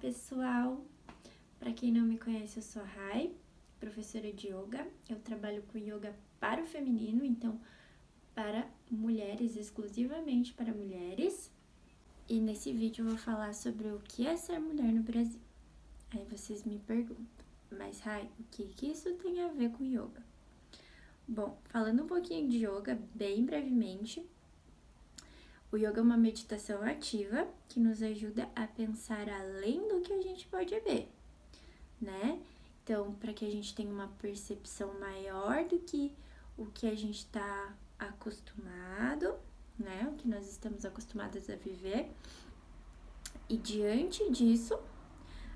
pessoal! Para quem não me conhece, eu sou a Rai, professora de yoga. Eu trabalho com yoga para o feminino, então para mulheres, exclusivamente para mulheres. E nesse vídeo eu vou falar sobre o que é ser mulher no Brasil. Aí vocês me perguntam, mas Rai, o que isso tem a ver com yoga? Bom, falando um pouquinho de yoga, bem brevemente, o yoga é uma meditação ativa que nos ajuda a pensar além do que a gente pode ver, né? Então, para que a gente tenha uma percepção maior do que o que a gente está acostumado, né? O que nós estamos acostumadas a viver. E diante disso,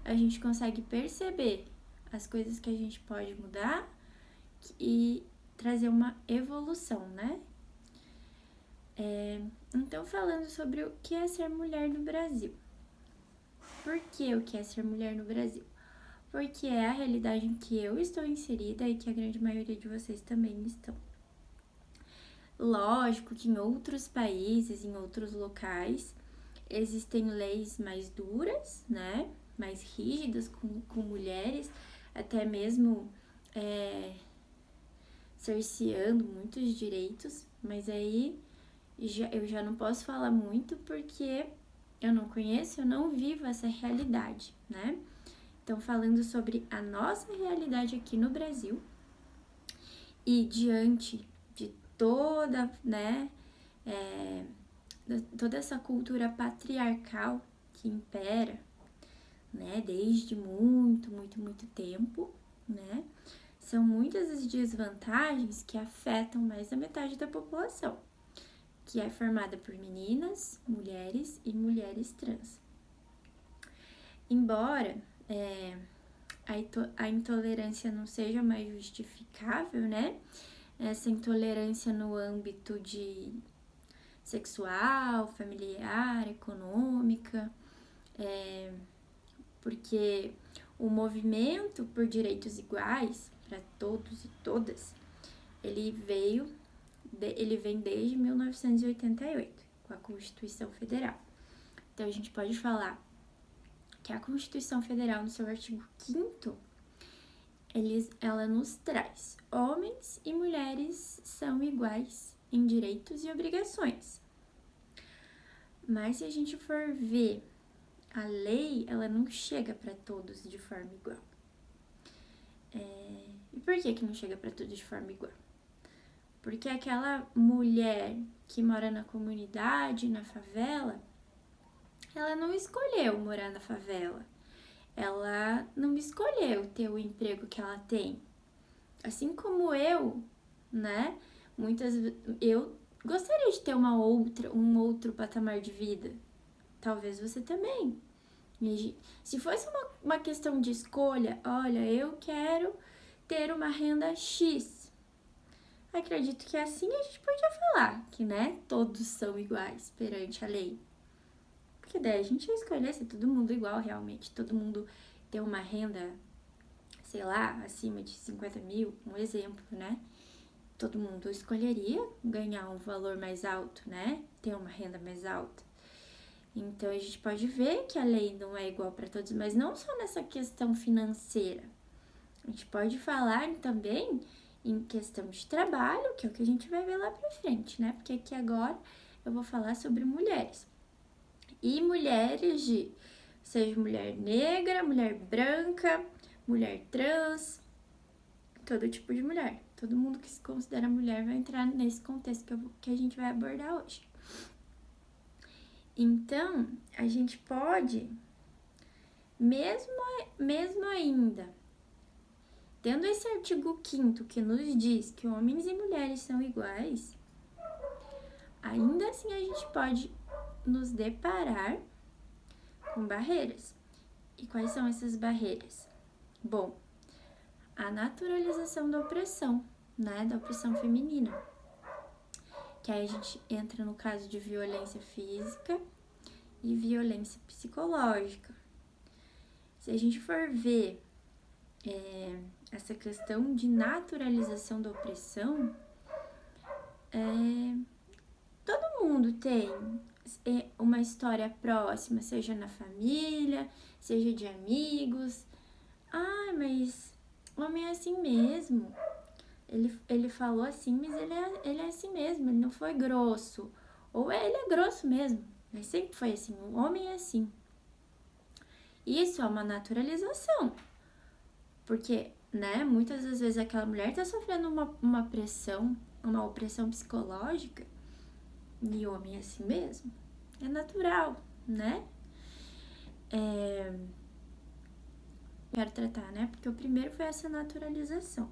a gente consegue perceber as coisas que a gente pode mudar e trazer uma evolução, né? Então, falando sobre o que é ser mulher no Brasil. Por que o que é ser mulher no Brasil? Porque é a realidade em que eu estou inserida e que a grande maioria de vocês também estão. Lógico que em outros países, em outros locais, existem leis mais duras, né? Mais rígidas com mulheres, até mesmo cerceando muitos direitos, mas aí eu já não posso falar muito porque eu não conheço, eu não vivo essa realidade, né? Então, falando sobre a nossa realidade aqui no Brasil e diante de toda, né, toda essa cultura patriarcal que impera, né, desde muito tempo, né, são muitas as desvantagens que afetam mais da metade da população, que é formada por meninas, mulheres e mulheres trans. Embora a intolerância não seja mais justificável, né? Essa intolerância no âmbito de sexual, familiar, econômica, porque o movimento por direitos iguais para todos e todas, ele vem desde 1988, com a Constituição Federal. Então, a gente pode falar que a Constituição Federal, no seu artigo 5º, ela nos traz: homens e mulheres são iguais em direitos e obrigações. Mas se a gente for ver, a lei, ela não chega para todos de forma igual. E por que não chega para todos de forma igual? Porque aquela mulher que mora na comunidade, na favela, ela não escolheu morar na favela. Ela não escolheu ter o emprego que ela tem. Assim como eu, né? Eu gostaria de ter um outro patamar de vida. Talvez você também. E se fosse uma questão de escolha, olha, eu quero ter uma renda X. Acredito que assim a gente podia falar que, né, todos são iguais perante a lei. Porque daí a gente ia escolher ser todo mundo igual realmente, todo mundo ter uma renda, sei lá, acima de 50 mil, um exemplo, né? Todo mundo escolheria ganhar um valor mais alto, né? Ter uma renda mais alta. Então, a gente pode ver que a lei não é igual para todos, mas não só nessa questão financeira. A gente pode falar também em questão de trabalho, que é o que a gente vai ver lá pra frente, né? Porque aqui agora eu vou falar sobre mulheres. E mulheres seja mulher negra, mulher branca, mulher trans, todo tipo de mulher. Todo mundo que se considera mulher vai entrar nesse contexto que a gente vai abordar hoje. Então, a gente pode, mesmo ainda, tendo esse artigo 5º que nos diz que homens e mulheres são iguais, ainda assim a gente pode nos deparar com barreiras. E quais são essas barreiras? Bom, a naturalização da opressão, né? Da opressão feminina. Que aí a gente entra no caso de violência física e violência psicológica. Se a gente for ver essa questão de naturalização da opressão, todo mundo tem uma história próxima, seja na família, seja de amigos. Ah, mas homem é assim mesmo. Ele falou assim, mas ele é assim mesmo, ele não foi grosso. Ou ele é grosso mesmo, mas sempre foi assim, o homem é assim. Isso é uma naturalização, porque, né, muitas das vezes aquela mulher tá sofrendo uma pressão, uma opressão psicológica, e o homem é assim mesmo. É natural, né? Quero tratar, né? Porque o primeiro foi essa naturalização.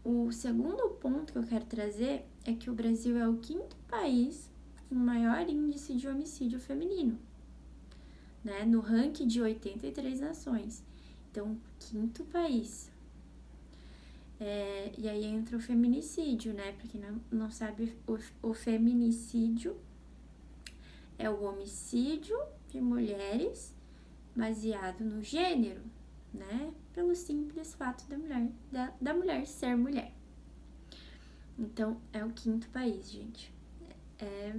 O segundo ponto que eu quero trazer é que o Brasil é o 5º país com maior índice de homicídio feminino, né? No ranking de 83 nações. Então, 5º país. E aí entra o feminicídio, né? Pra quem não sabe, o feminicídio é o homicídio de mulheres baseado no gênero, né? Pelo simples fato da mulher ser mulher. Então, é o 5º país, gente. É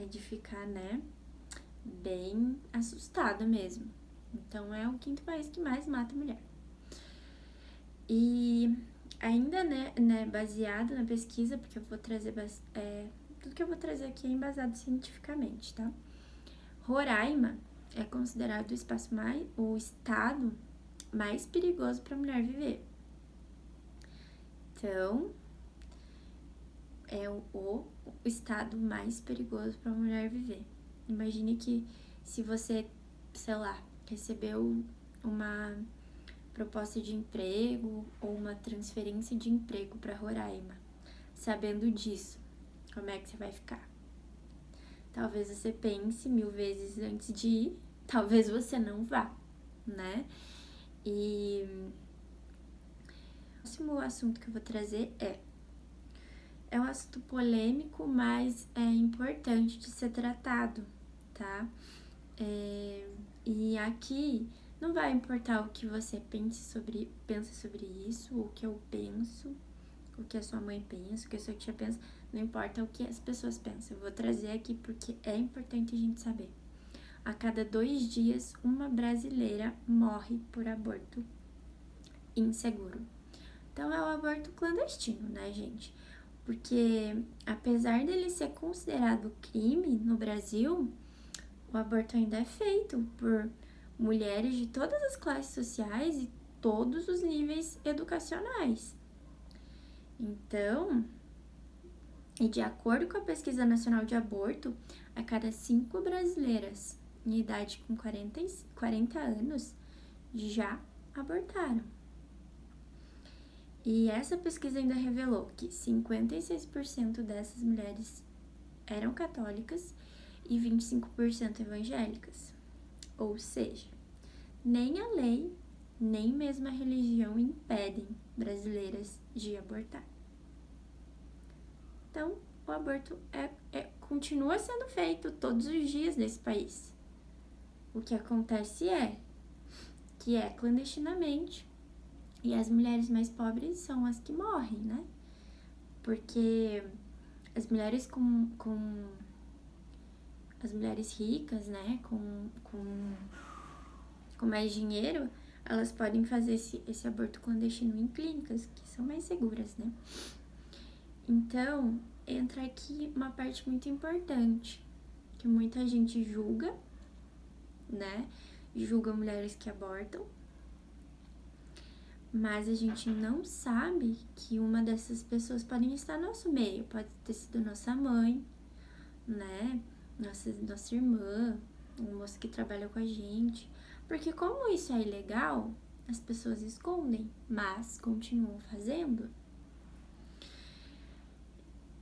de ficar, né, bem assustado mesmo. Então, é o 5º país que mais mata mulher. E ainda, né, baseado na pesquisa, porque eu vou trazer tudo que eu vou trazer aqui é embasado cientificamente, tá? Roraima é considerado o estado mais perigoso para a mulher viver. Então, é o estado mais perigoso para a mulher viver. Imagine que se você, sei lá, recebeu uma proposta de emprego ou uma transferência de emprego para Roraima, sabendo disso, como é que você vai ficar? Talvez você pense 1000 vezes antes de ir, talvez você não vá, né? E o próximo assunto que eu vou trazer é um assunto polêmico, mas é importante de ser tratado, tá? E aqui não vai importar o que você pensa sobre isso, o que eu penso, o que a sua mãe pensa, o que a sua tia pensa, não importa o que as pessoas pensam. Eu vou trazer aqui porque é importante a gente saber. A cada 2 dias, uma brasileira morre por aborto inseguro. Então, é o aborto clandestino, né, gente? Porque, apesar dele ser considerado crime no Brasil, o aborto ainda é feito por mulheres de todas as classes sociais e todos os níveis educacionais. Então, e de acordo com a Pesquisa Nacional de Aborto, a cada 5 brasileiras em idade com 40 anos já abortaram. E essa pesquisa ainda revelou que 56% dessas mulheres eram católicas e 25% evangélicas. Ou seja, nem a lei, nem mesmo a religião impedem brasileiras de abortar. Então, o aborto continua sendo feito todos os dias nesse país. O que acontece que é clandestinamente, e as mulheres mais pobres são as que morrem, né? Porque as mulheres as mulheres ricas, né, com mais dinheiro, elas podem fazer esse aborto clandestino em clínicas, que são mais seguras, né? Então, entra aqui uma parte muito importante, que muita gente julga, né? Julga mulheres que abortam, mas a gente não sabe que uma dessas pessoas podem estar no nosso meio, pode ter sido nossa mãe, né? Nossa irmã, um moço que trabalha com a gente. Porque como isso é ilegal, as pessoas escondem, mas continuam fazendo.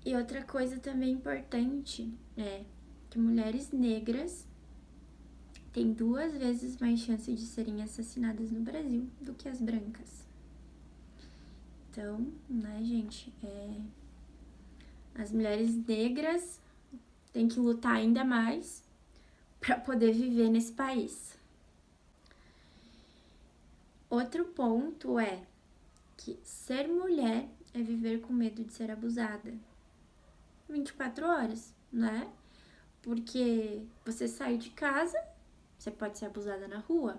E outra coisa também importante é que mulheres negras têm 2 vezes mais chance de serem assassinadas no Brasil do que as brancas. Então, né, gente, as mulheres negras têm que lutar ainda mais para poder viver nesse país. Outro ponto é que ser mulher é viver com medo de ser abusada. 24 horas, né? Porque você sai de casa, você pode ser abusada na rua.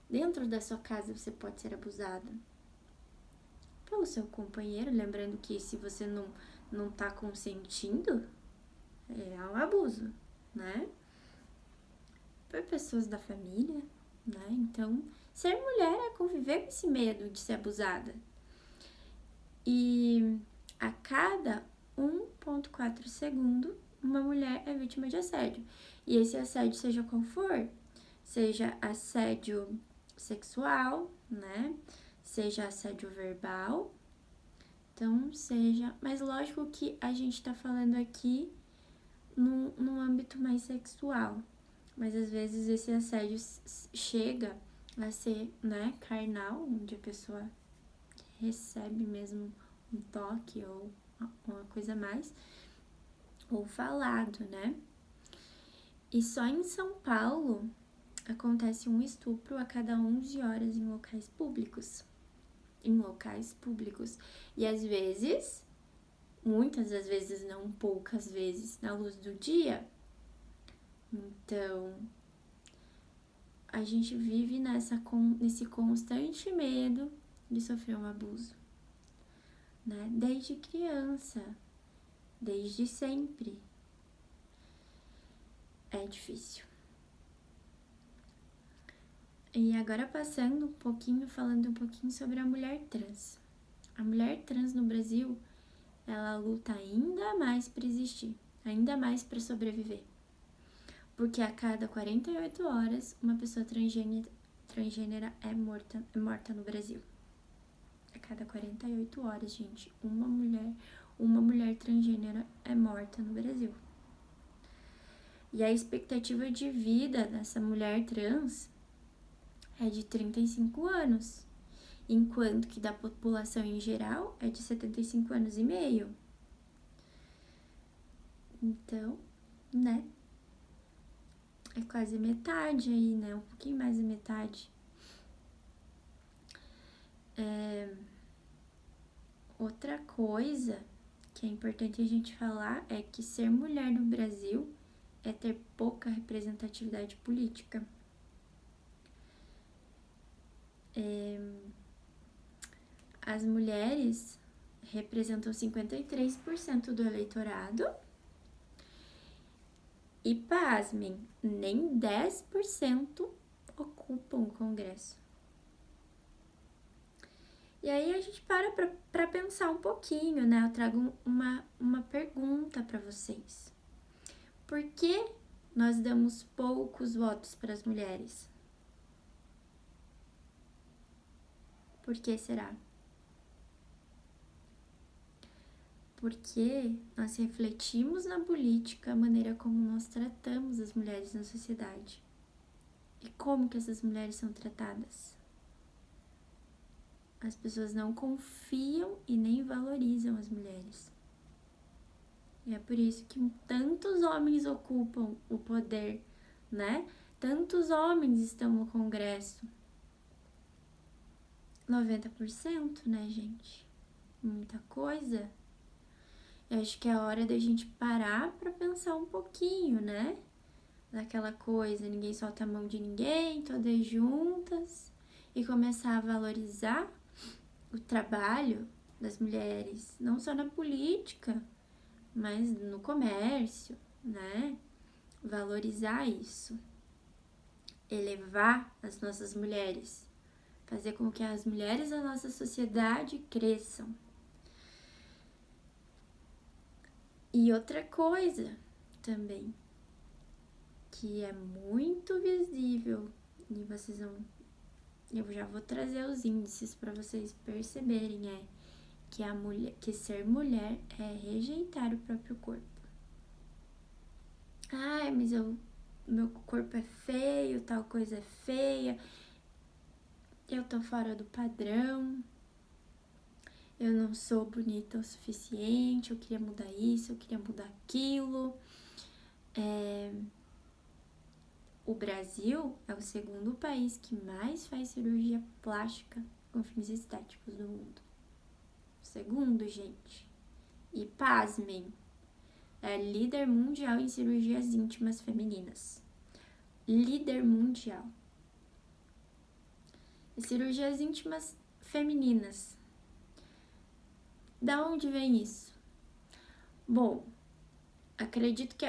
Dentro da sua casa você pode ser abusada pelo seu companheiro. Lembrando que se você não tá consentindo, é um abuso, né? Por pessoas da família, né? Então, ser mulher é conviver com esse medo de ser abusada. E a cada 1,4 segundo, uma mulher é vítima de assédio. E esse assédio, seja qual for, seja assédio sexual, né? Seja assédio verbal, então seja... Mas lógico que a gente tá falando aqui num âmbito mais sexual. Mas às vezes esse assédio chega a ser, né, carnal, onde a pessoa recebe mesmo um toque ou uma coisa a mais, ou falado, né? E só em São Paulo acontece um estupro a cada 11 horas em locais públicos. Em locais públicos. E às vezes, muitas das vezes, não poucas vezes, na luz do dia. Então, a gente vive nesse constante medo de sofrer um abuso, né? Desde criança, desde sempre. É difícil. E agora falando um pouquinho sobre a mulher trans. A mulher trans no Brasil, ela luta ainda mais para existir, ainda mais para sobreviver. Porque a cada 48 horas, uma pessoa transgênera é morta no Brasil. A cada 48 horas, gente, uma mulher transgênera é morta no Brasil. E a expectativa de vida dessa mulher trans é de 35 anos, enquanto que da população em geral é de 75 anos e meio. Então, né? É quase metade aí, né? Um pouquinho mais da metade. Outra coisa que é importante a gente falar é que ser mulher no Brasil é ter pouca representatividade política. As mulheres representam 53% do eleitorado e, pasmem, nem 10% ocupam o Congresso. E aí a gente para pensar um pouquinho, né? Eu trago uma pergunta para vocês. Por que nós damos poucos votos para as mulheres? Por que será? Porque nós refletimos na política a maneira como nós tratamos as mulheres na sociedade. E como que essas mulheres são tratadas? As pessoas não confiam e nem valorizam as mulheres. E é por isso que tantos homens ocupam o poder, né? Tantos homens estão no Congresso. 90%, né, gente? Muita coisa. Eu acho que é hora da gente parar pra pensar um pouquinho, né? Daquela coisa, ninguém solta a mão de ninguém, todas juntas. E começar a valorizar o trabalho das mulheres, não só na política, mas no comércio, né? Valorizar isso. Elevar as nossas mulheres. Fazer com que as mulheres da nossa sociedade cresçam. E outra coisa também, que é muito visível, e vocês vão... Eu já vou trazer os índices para vocês perceberem, que ser mulher é rejeitar o próprio corpo. Ai, mas meu corpo é feio, tal coisa é feia, eu tô fora do padrão, eu não sou bonita o suficiente, eu queria mudar isso, eu queria mudar aquilo. O Brasil é o segundo país que mais faz cirurgia plástica com fins estéticos do mundo. Segundo, gente. E pasmem, é líder mundial em cirurgias íntimas femininas. Líder mundial. E cirurgias íntimas femininas. Da onde vem isso? Bom, acredito que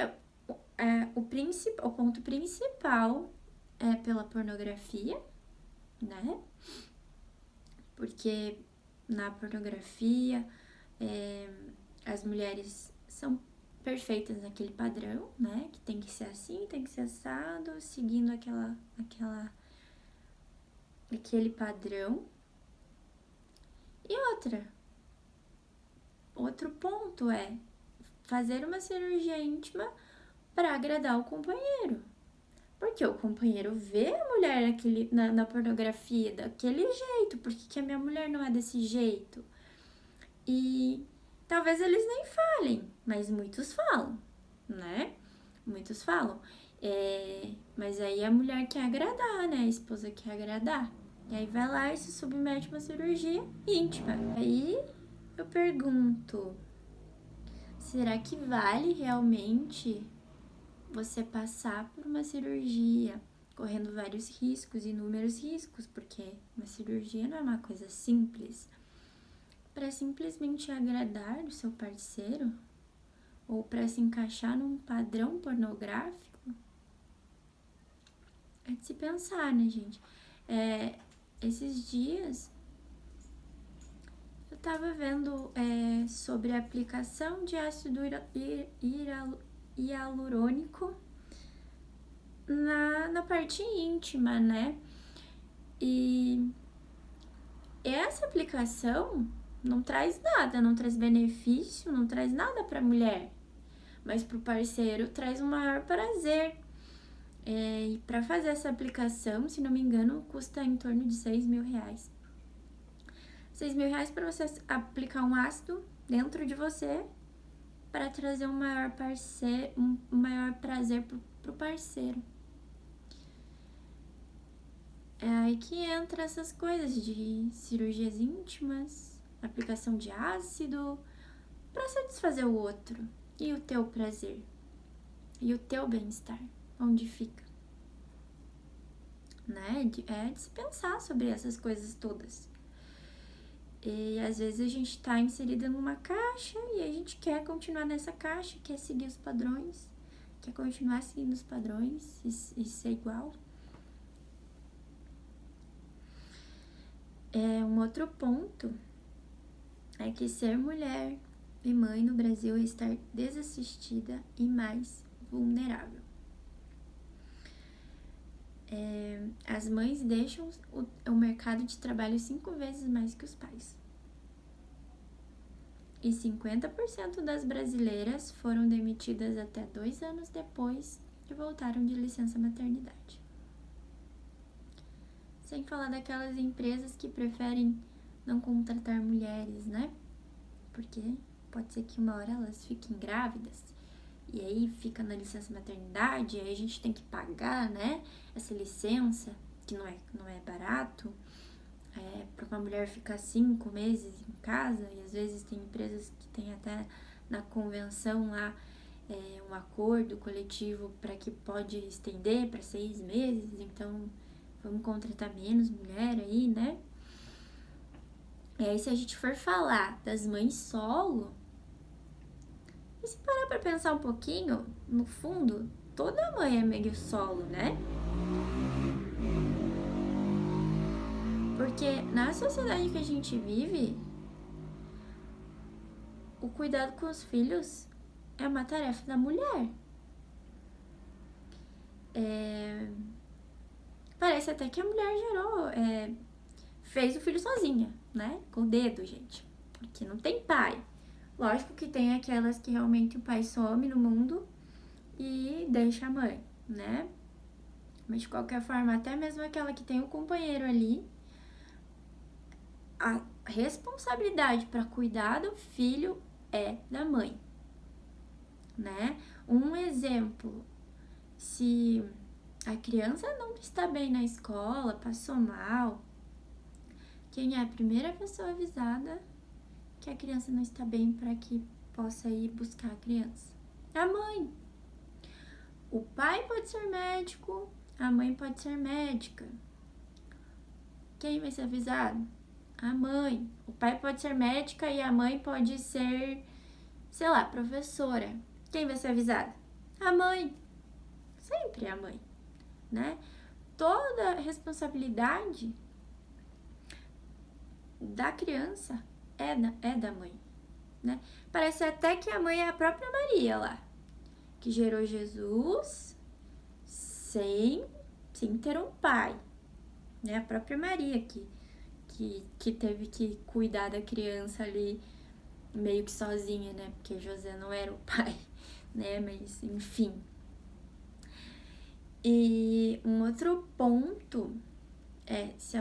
o ponto principal é pela pornografia, né? Porque na pornografia as mulheres são perfeitas naquele padrão, né? Que tem que ser assim, tem que ser assado, seguindo aquele padrão. E outro ponto é fazer uma cirurgia íntima para agradar o companheiro. Porque o companheiro vê a mulher na pornografia daquele jeito. Por que a minha mulher não é desse jeito? E talvez eles nem falem, mas muitos falam, né? Muitos falam. Mas aí a mulher quer agradar, né? A esposa quer agradar. E aí vai lá e se submete a uma cirurgia íntima. Aí eu pergunto, será que vale realmente você passar por uma cirurgia, correndo vários riscos, inúmeros riscos, porque uma cirurgia não é uma coisa simples, para simplesmente agradar o seu parceiro ou para se encaixar num padrão pornográfico? É de se pensar, né, gente? Esses dias eu tava vendo sobre a aplicação de ácido hialurônico na parte íntima, né? E essa aplicação não traz nada, não traz benefício, não traz nada para a mulher, mas para o parceiro traz um maior prazer. E para fazer essa aplicação, se não me engano, custa em torno de R$6.000. R$6.000 para você aplicar um ácido dentro de você para trazer um maior prazer pro parceiro. É aí que entra essas coisas de cirurgias íntimas, aplicação de ácido, para satisfazer o outro. E o teu prazer? E o teu bem-estar? Onde fica? Né? É de se pensar sobre essas coisas todas. E às vezes a gente tá inserida numa caixa e a gente quer continuar nessa caixa, quer seguir os padrões, quer continuar seguindo os padrões e ser igual. Um outro ponto é que ser mulher e mãe no Brasil é estar desassistida e mais vulnerável. As mães deixam o mercado de trabalho 5 vezes mais que os pais. E 50% das brasileiras foram demitidas até 2 anos depois que voltaram de licença maternidade. Sem falar daquelas empresas que preferem não contratar mulheres, né? Porque pode ser que uma hora elas fiquem grávidas e aí fica na licença maternidade, e aí a gente tem que pagar, né? Essa licença, que não é barato, para uma mulher ficar 5 meses em casa, e às vezes tem empresas que tem até na convenção lá um acordo coletivo para que pode estender para 6 meses, então vamos contratar menos mulher aí, né? E aí, se a gente for falar das mães solo, e se parar pra pensar um pouquinho, no fundo, toda mãe é meio solo, né? Porque na sociedade que a gente vive, o cuidado com os filhos é uma tarefa da mulher. Parece até que a mulher fez o filho sozinha, né? Com o dedo, gente. Porque não tem pai. Lógico que tem aquelas que realmente o pai some no mundo e deixa a mãe, né? Mas de qualquer forma, até mesmo aquela que tem o companheiro ali, a responsabilidade para cuidar do filho é da mãe, né? Um exemplo, se a criança não está bem na escola, passou mal, quem é a primeira pessoa avisada que a criança não está bem para que possa ir buscar a criança? A mãe. O pai pode ser médico, a mãe pode ser médica. Quem vai ser avisado? A mãe. O pai pode ser médica e a mãe pode ser, sei lá, professora. Quem vai ser avisado? A mãe. Sempre a mãe, né? Toda a responsabilidade da criança é da mãe, né? Parece até que a mãe é a própria Maria lá, que gerou Jesus sem ter um pai, né? A própria Maria que teve que cuidar da criança ali meio que sozinha, né? Porque José não era o pai, né? Mas, enfim. E um outro ponto é, se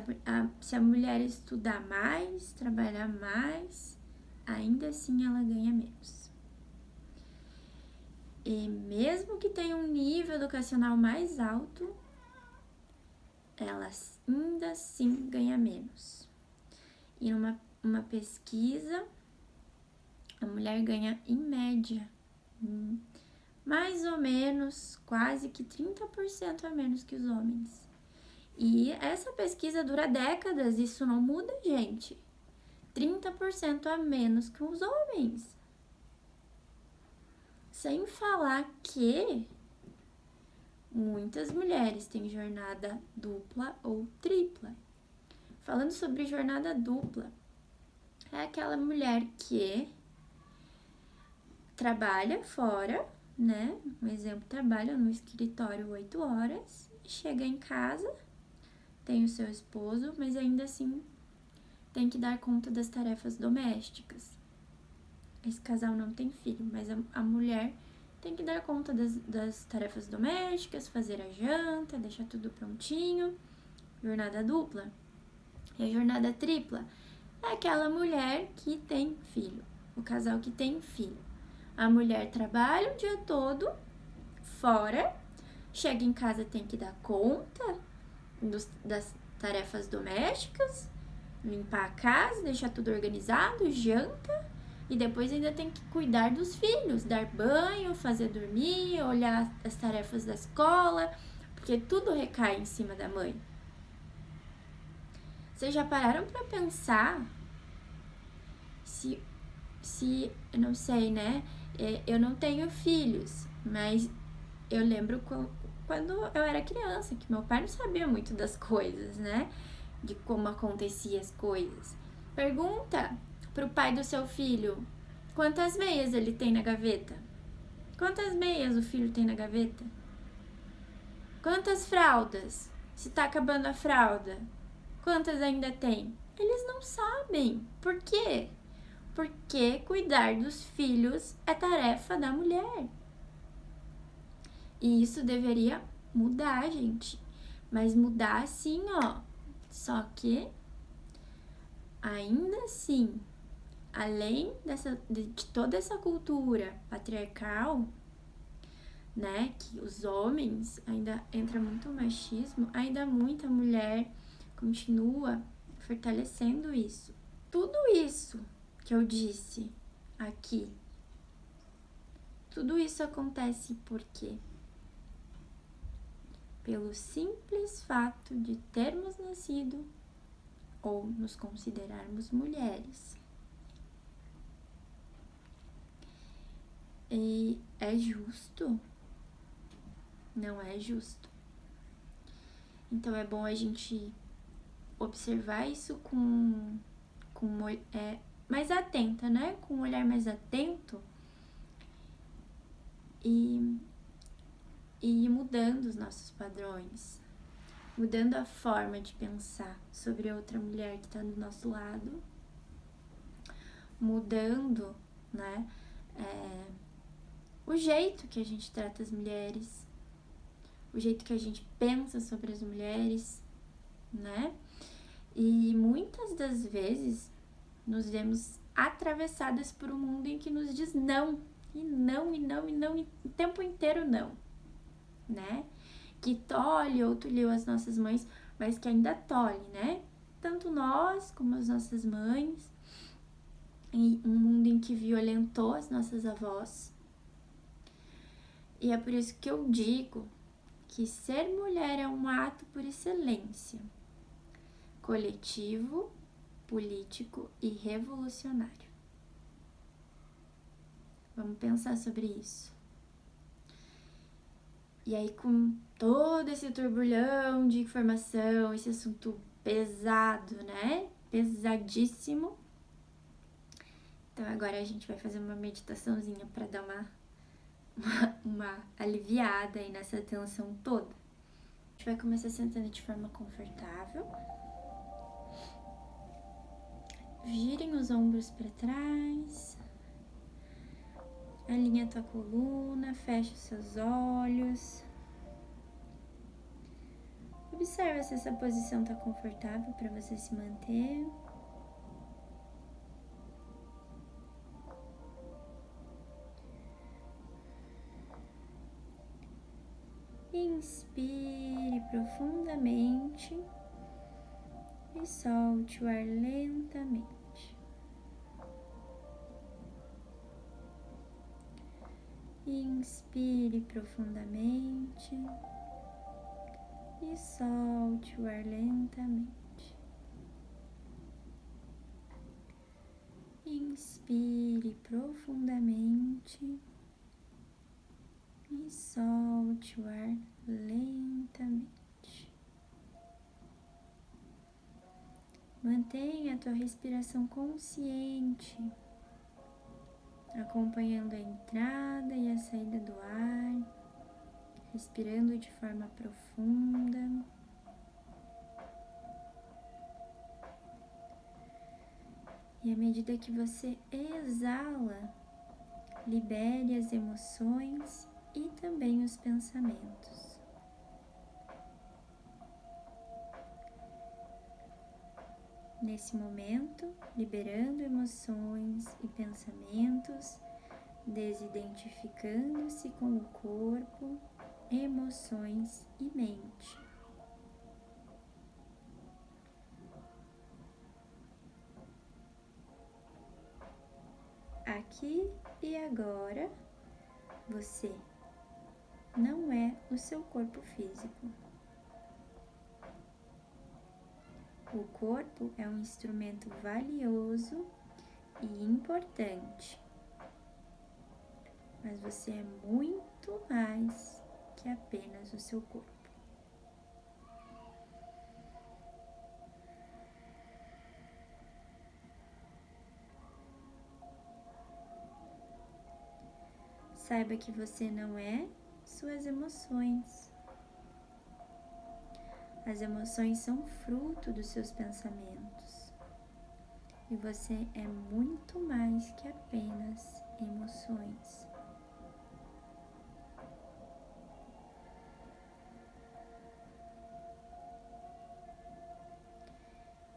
a mulher estudar mais, trabalhar mais, ainda assim ela ganha menos. E mesmo que tenha um nível educacional mais alto, ela ainda assim ganha menos. E numa pesquisa, a mulher ganha em média mais ou menos quase que 30% a menos que os homens. E essa pesquisa dura décadas, isso não muda, gente. 30% a menos que os homens. Sem falar que muitas mulheres têm jornada dupla ou tripla. Falando sobre jornada dupla, é aquela mulher que trabalha fora, né? Um exemplo, trabalha no escritório 8 horas, chega em casa, tem o seu esposo, mas ainda assim tem que dar conta das tarefas domésticas. Esse casal não tem filho, mas a mulher tem que dar conta das tarefas domésticas, fazer a janta, deixar tudo prontinho. Jornada dupla. E a jornada tripla é aquela mulher que tem filho, o casal que tem filho. A mulher trabalha o dia todo fora, chega em casa, tem que dar conta das tarefas domésticas, limpar a casa, deixar tudo organizado, janta, e depois ainda tem que cuidar dos filhos, dar banho, fazer dormir, olhar as tarefas da escola, porque tudo recai em cima da mãe. Vocês já pararam para pensar se eu não sei, né? Eu não tenho filhos, mas eu lembro quando eu era criança, que meu pai não sabia muito das coisas, né? De como aconteciam as coisas. Pergunta pro pai do seu filho quantas meias ele tem na gaveta. Quantas meias o filho tem na gaveta? Quantas fraldas? Se tá acabando a fralda, quantas ainda tem? Eles não sabem. Por quê? Porque cuidar dos filhos é tarefa da mulher. E isso deveria mudar, gente. Mas mudar assim, ó. Só que, ainda assim, além de toda essa cultura patriarcal, né, que os homens, ainda entra muito machismo, ainda muita mulher continua fortalecendo isso. Tudo isso que eu disse aqui, tudo isso acontece por quê? Pelo simples fato de termos nascido ou nos considerarmos mulheres. E é justo? Não é justo. Então é bom a gente observar isso com mais atenta, né? Com um olhar mais atento e ir mudando os nossos padrões, mudando a forma de pensar sobre outra mulher que está do nosso lado, mudando, né, o jeito que a gente trata as mulheres, o jeito que a gente pensa sobre as mulheres, né? E muitas das vezes nos vemos atravessadas por um mundo em que nos diz não, e não, e não, e não, e o tempo inteiro não, né? Que tolhe ou tolheu as nossas mães, mas que ainda tolhe, né? Tanto nós como as nossas mães, e um mundo em que violentou as nossas avós, E é por isso que eu digo que ser mulher é um ato por excelência, coletivo, político e revolucionário. Vamos pensar sobre isso. E aí, com todo esse turbulhão de informação, esse assunto pesado, né? Pesadíssimo. Então, agora a gente vai fazer uma meditaçãozinha para dar uma aliviada aí nessa tensão toda. A gente vai começar sentando de forma confortável. Girem os ombros para trás. Alinha a tua coluna, fecha os seus olhos. Observa se essa posição está confortável para você se manter. Inspire profundamente e solte o ar lentamente. Inspire profundamente e solte o ar lentamente. Inspire profundamente e solte o ar lentamente. Mantenha a tua respiração consciente, acompanhando a entrada e a saída do ar, respirando de forma profunda. E à medida que você exala, libere as emoções e também os pensamentos. Nesse momento, liberando emoções e pensamentos, desidentificando-se com o corpo, emoções e mente. Aqui e agora, você não é o seu corpo físico. O corpo é um instrumento valioso e importante, mas você é muito mais que apenas o seu corpo. Saiba que você não é suas emoções. As emoções são fruto dos seus pensamentos. E você é muito mais que apenas emoções.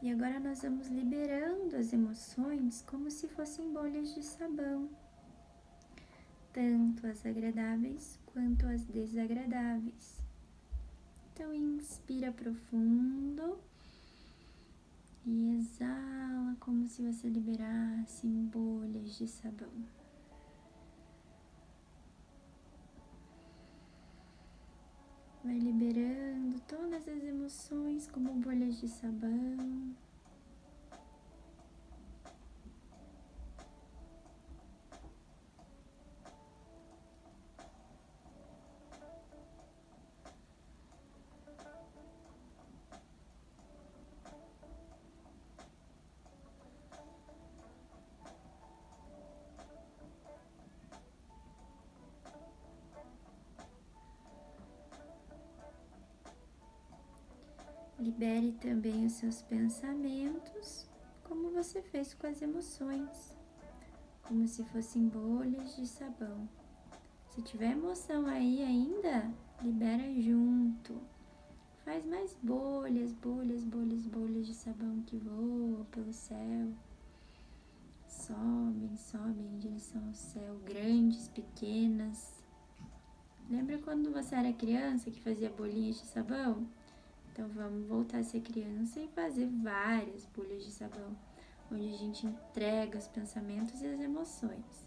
E agora nós vamos liberando as emoções como se fossem bolhas de sabão, tanto as agradáveis quanto as desagradáveis. Então inspira profundo e exala como se você liberasse bolhas de sabão. Vai liberando todas as emoções como bolhas de sabão. Libere também os seus pensamentos, como você fez com as emoções, como se fossem bolhas de sabão. Se tiver emoção aí ainda, libera junto. Faz mais bolhas, bolhas, bolhas, bolhas de sabão que voam pelo céu. Sobem, sobem em direção ao céu, grandes, pequenas. Lembra quando você era criança que fazia bolinhas de sabão? Então vamos voltar a ser criança e fazer várias bolhas de sabão, onde a gente entrega os pensamentos e as emoções.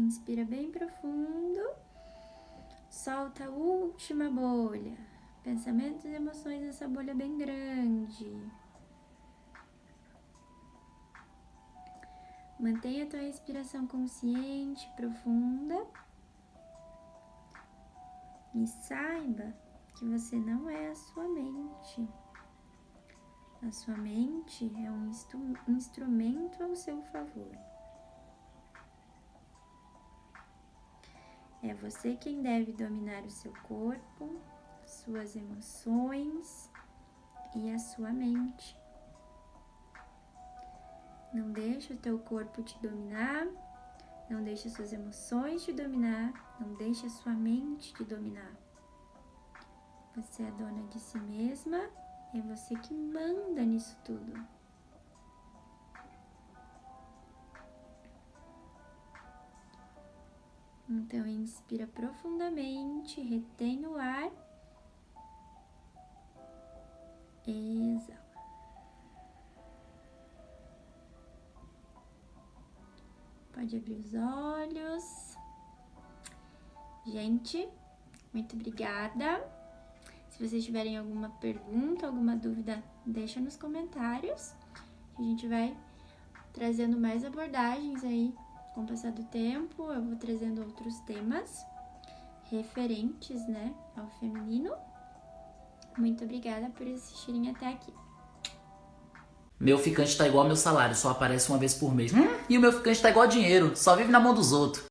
Inspira bem profundo. Solta a última bolha. Pensamentos e emoções nessa bolha bem grande. Mantenha a tua respiração consciente, profunda. E saiba que você não é a sua mente. A sua mente é um instrumento ao seu favor. É você quem deve dominar o seu corpo, suas emoções e a sua mente. Não deixe o teu corpo te dominar, não deixe suas emoções te dominar, não deixe a sua mente te dominar. Você é dona de si mesma, é você que manda nisso tudo. Então, inspira profundamente, retém o ar, exala. Pode abrir os olhos. Gente, muito obrigada. Se vocês tiverem alguma pergunta, alguma dúvida, deixa nos comentários. A gente vai trazendo mais abordagens aí com o passar do tempo. Eu vou trazendo outros temas referentes, né, ao feminino. Muito obrigada por assistirem até aqui. Meu ficante tá igual ao meu salário, só aparece uma vez por mês. E o meu ficante tá igual a dinheiro, só vive na mão dos outros.